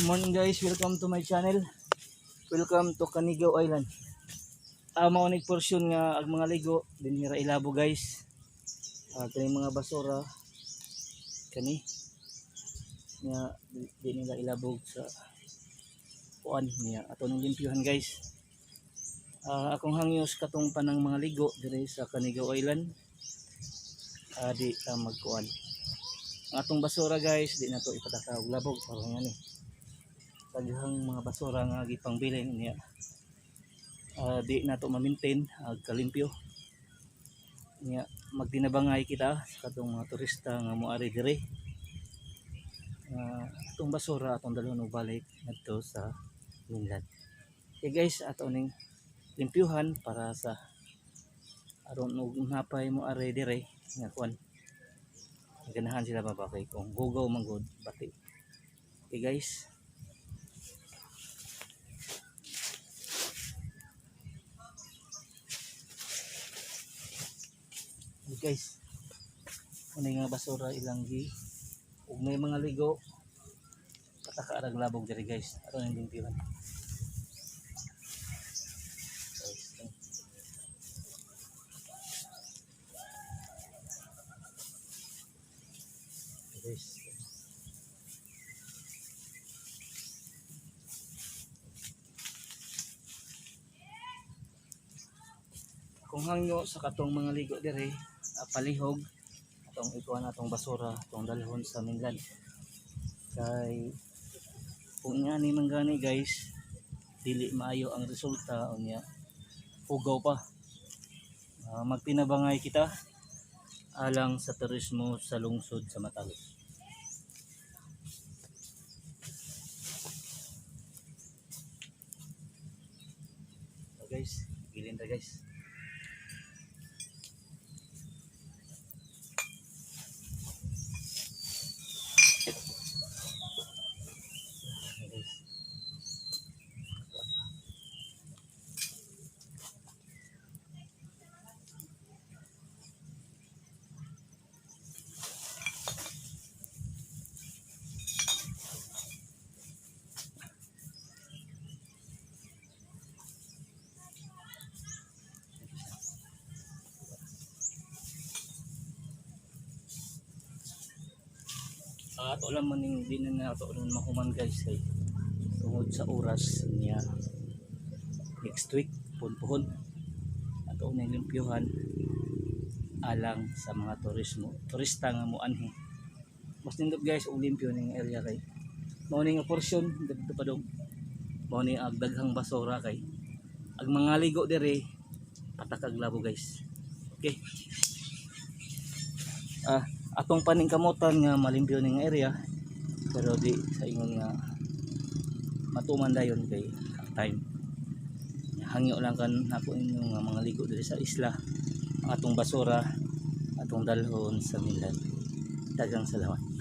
Morning guys, welcome to my channel. Welcome to Canigao Island. Maunig portion nga ang mga ligo din hira ilabo guys. Kani mga basura kani nga di nila ilabog sa kuan niya ato nang limpyuhan guys. Akong hangyos katong panang mga ligo diri sa Canigao Island. Di magkuan. Ang atong basura guys, di na to ipadaka og labog parang ngani. Daghang mga basura nga gipangbilin niya. Di na to ma-maintain kalimpyo. Niya magtinabangay kita sa katong mga turista nga moari dire. Atong basura atong dalhon og balik ngadto sa mainland. Okay guys, ato ning limpyuhan para sa aron og napay moari dire nga kuan. Ganahan sila mabakay kung gugaw manggod bati. Okay guys. Okay guys. Ano nga basura ilang gi ug may mga ligo pataka arag labog diri guys. Ato nang limpyuhan. Guys. Kung hangyo sa katong mga ligo dire, palihog atong ikuan atong basura atong dalhon sa mainland. Kay kung nga ni manggani guys, dili maayo ang resulta unya pugaw pa. Magtinabangay kita alang sa turismo sa lungsod sa Matalos. So guys, gilin ta guys. Ato lang man ning di na ato ron mahuman guys kay tungod sa oras niya next week puhon ato nang limpyuhan alang sa mga turista nga moanhi. Mas nindot guys og limpyo ning area kay mao ning portion dito pa dong mao ning daghang basura kay ang mga ligo dire patakag labo guys. Okay. Atong paningkamutan nga malimpyo ning area pero di sa ingon nga matuman dayon kay time hangyo lang kan ako inyo nga mga ligo diri sa isla ang atong basura atong dalhon sa mainland. Daghang salamat.